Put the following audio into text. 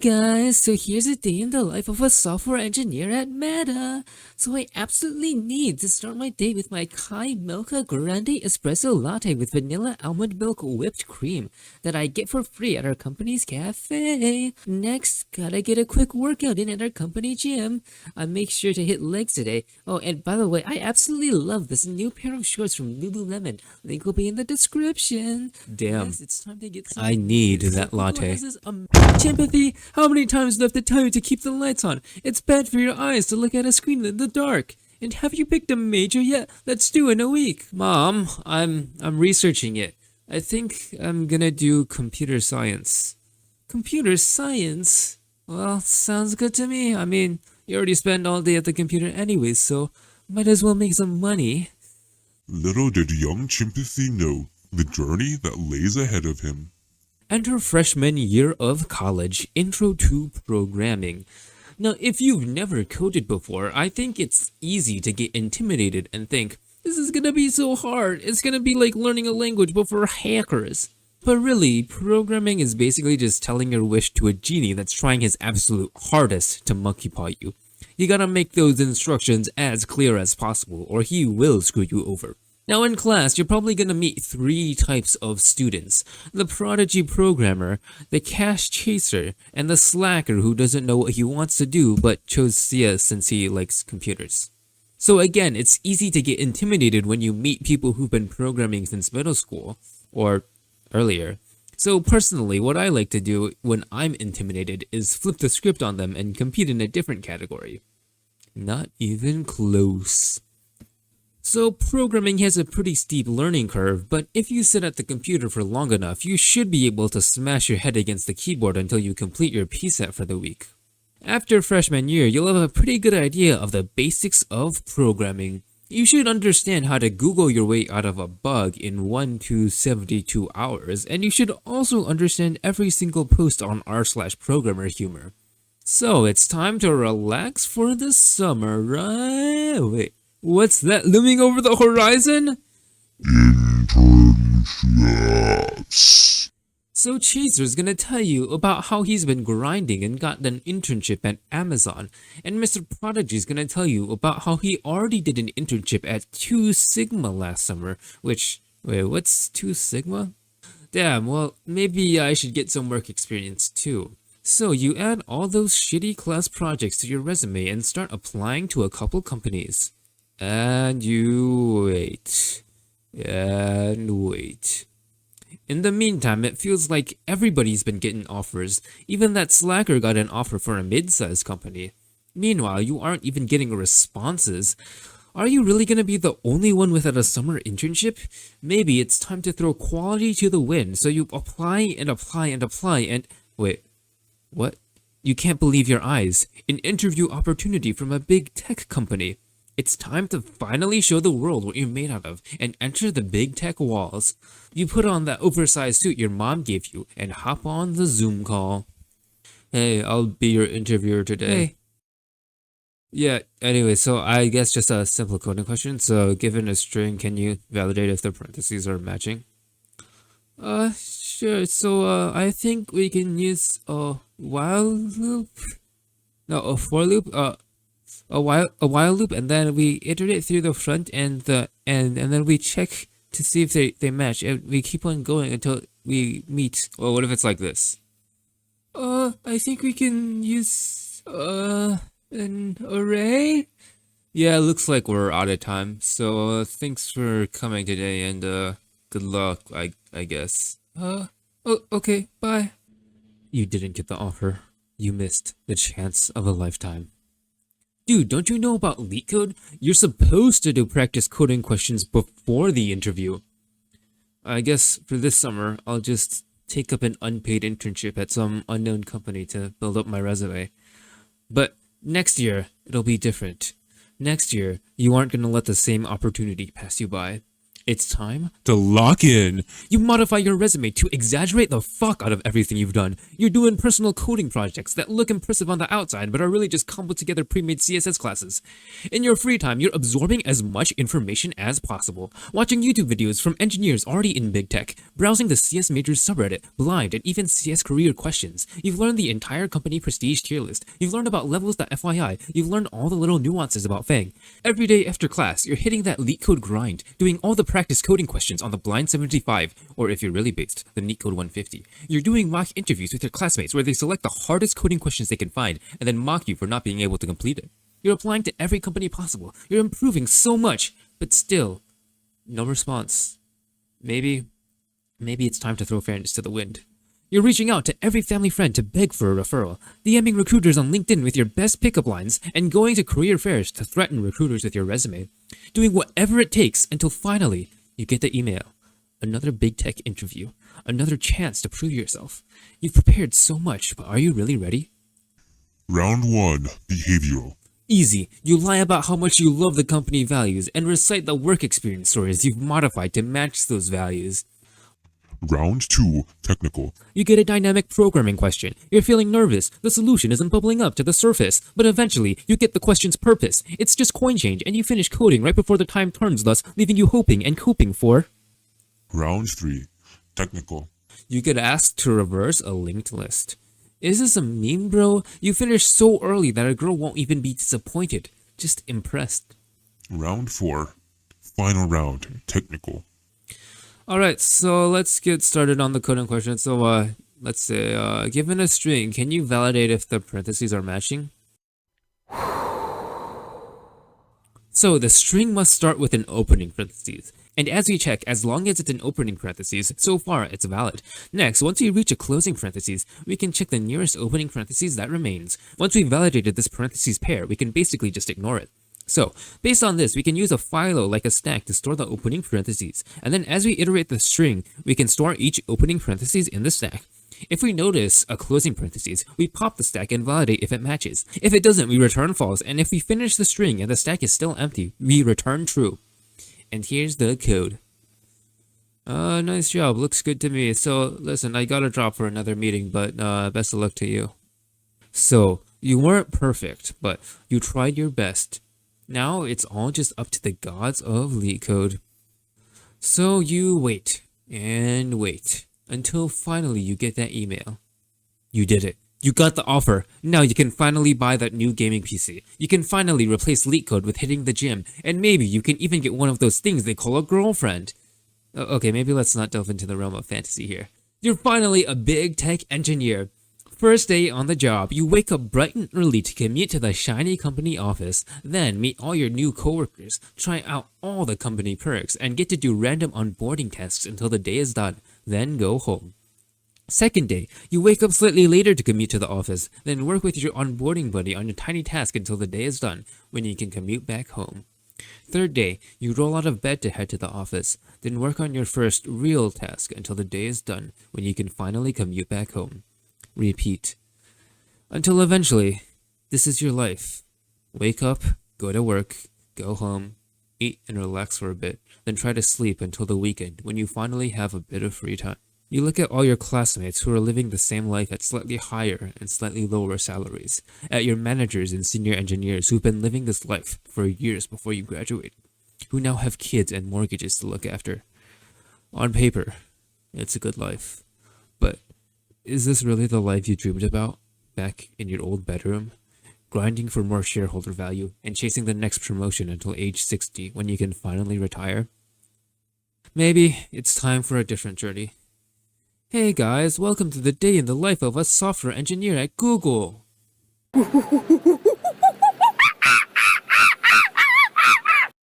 Hey guys, so here's a day in the life of a software engineer at Meta. So I absolutely need to start my day with my Kai Mocha Grande Espresso Latte with vanilla almond milk whipped cream that I get for free at our company's cafe. Next, gotta get a quick workout in at our company gym. I make sure to hit legs today. Oh, and by the way, I absolutely love this new pair of shorts from Lululemon. Link will be in the description. Damn, yes, it's time to get some I need that latte. Timothy, how many times do I have to tell you to keep the lights on? It's bad for your eyes to look at a screen in the dark. And have you picked a major yet? That's due in a week. Mom, I'm researching it. I think I'm gonna do computer science. Computer science? Well, sounds good to me. I mean, you already spend all day at the computer anyway, so might as well make some money. Little did young Chimpathy know the journey that lays ahead of him. Enter freshman year of college, intro to programming. Now, if you've never coded before, I think it's easy to get intimidated and think, this is gonna be so hard, it's gonna be like learning a language but for hackers. But really, programming is basically just telling your wish to a genie that's trying his absolute hardest to monkeypaw you. You gotta make those instructions as clear as possible, or he will screw you over. Now in class, you're probably going to meet three types of students. The prodigy programmer, the cash chaser, and the slacker who doesn't know what he wants to do but chose CS since he likes computers. So again, it's easy to get intimidated when you meet people who've been programming since middle school, or earlier. So personally, what I like to do when I'm intimidated is flip the script on them and compete in a different category. Not even close. So programming has a pretty steep learning curve, but if you sit at the computer for long enough, you should be able to smash your head against the keyboard until you complete your PSAT for the week. After freshman year, you'll have a pretty good idea of the basics of programming. You should understand how to Google your way out of a bug in 1 to 72 hours, and you should also understand every single post on r/programmer humor. So it's time to relax for the summer, right? Wait. What's that looming over the horizon? Internships. So Chaser's gonna tell you about how he's been grinding and got an internship at Amazon, and Mr. Prodigy's gonna tell you about how he already did an internship at 2 Sigma last summer, which, wait, what's 2 Sigma? Damn, well, maybe I should get some work experience too. So you add all those shitty class projects to your resume and start applying to a couple companies. And you wait. And wait. In the meantime, it feels like everybody's been getting offers. Even that slacker got an offer for a mid-sized company. Meanwhile, you aren't even getting responses. Are you really gonna be the only one without a summer internship? Maybe it's time to throw quality to the wind, so you apply and apply and apply and... Wait, what? You can't believe your eyes. An interview opportunity from a big tech company. It's time to finally show the world what you're made out of and enter the big tech walls. You put on that oversized suit your mom gave you and hop on the Zoom call. Hey, I'll be your interviewer today. Hey. Yeah, anyway, so I guess just a simple coding question. So given a string, can you validate if the parentheses are matching? Sure. So I think we can use a while loop. No, a for loop. A while loop, and then we iterate through the front and the end, and then we check to see if they match, and we keep on going until we meet. Well, what if it's like this? I think we can use an array. Yeah, looks like we're out of time. So thanks for coming today, and good luck. I guess. Oh, okay, bye. You didn't get the offer. You missed the chance of a lifetime. Dude, don't you know about LeetCode? You're supposed to do practice coding questions before the interview. I guess for this summer, I'll just take up an unpaid internship at some unknown company to build up my resume. But next year, it'll be different. Next year, you aren't going to let the same opportunity pass you by. It's time to lock in. You modify your resume to exaggerate the fuck out of everything you've done. You're doing personal coding projects that look impressive on the outside but are really just cobbled together pre-made CSS classes. In your free time, you're absorbing as much information as possible, watching YouTube videos from engineers already in big tech, browsing the CS Majors subreddit, Blind, and even CS career questions. You've learned the entire company prestige tier list. You've learned about levels.fyi. You've learned all the little nuances about Fang. Every day after class, you're hitting that LeetCode grind, doing all the practice coding questions on the Blind 75, or if you're really based, the NeetCode 150. You're doing mock interviews with your classmates where they select the hardest coding questions they can find and then mock you for not being able to complete it. You're applying to every company possible. You're improving so much, but still, no response. Maybe it's time to throw fairness to the wind. You're reaching out to every family friend to beg for a referral, DMing recruiters on LinkedIn with your best pickup lines, and going to career fairs to threaten recruiters with your resume. Doing whatever it takes until finally you get the email. Another big tech interview. Another chance to prove yourself. You've prepared so much, but are you really ready? Round 1. Behavioral. Easy. You lie about how much you love the company values and recite the work experience stories you've modified to match those values. Round 2. Technical. You get a dynamic programming question. You're feeling nervous. The solution isn't bubbling up to the surface. But eventually, you get the question's purpose. It's just coin change, and you finish coding right before the time turns, thus leaving you hoping and coping for... Round 3. Technical. You get asked to reverse a linked list. Is this a meme, bro? You finish so early that a girl won't even be disappointed. Just impressed. Round 4. Final round. Technical. Alright, so let's get started on the coding question. So, let's say, given a string, can you validate if the parentheses are matching? So, the string must start with an opening parentheses. And as we check, as long as it's an opening parentheses, so far it's valid. Next, once we reach a closing parentheses, we can check the nearest opening parentheses that remains. Once we've validated this parentheses pair, we can basically just ignore it. So, based on this, we can use a philo like a stack to store the opening parentheses, and then as we iterate the string, we can store each opening parentheses in the stack. If we notice a closing parentheses, we pop the stack and validate if it matches. If it doesn't, we return false, and if we finish the string and the stack is still empty, we return true. And here's the code. Nice job, looks good to me. So, listen, I gotta drop for another meeting, but best of luck to you. So, you weren't perfect, but you tried your best. Now it's all just up to the gods of LeetCode. So you wait, and wait, until finally you get that email. You did it. You got the offer. Now you can finally buy that new gaming PC. You can finally replace LeetCode with hitting the gym, and maybe you can even get one of those things they call a girlfriend. Okay, maybe let's not delve into the realm of fantasy here. You're finally a big tech engineer. First day on the job, you wake up bright and early to commute to the shiny company office, then meet all your new coworkers, try out all the company perks, and get to do random onboarding tasks until the day is done, then go home. Second day, you wake up slightly later to commute to the office, then work with your onboarding buddy on a tiny task until the day is done, when you can commute back home. Third day, you roll out of bed to head to the office, then work on your first real task until the day is done, when you can finally commute back home. Repeat. Until eventually, this is your life. Wake up, go to work, go home, eat and relax for a bit, then try to sleep until the weekend when you finally have a bit of free time. You look at all your classmates who are living the same life at slightly higher and slightly lower salaries, at your managers and senior engineers who've been living this life for years before you graduated, who now have kids and mortgages to look after. On paper, it's a good life, but is this really the life you dreamed about back in your old bedroom? Grinding for more shareholder value and chasing the next promotion until age 60 when you can finally retire? Maybe it's time for a different journey. Hey guys, welcome to the day in the life of a software engineer at Google.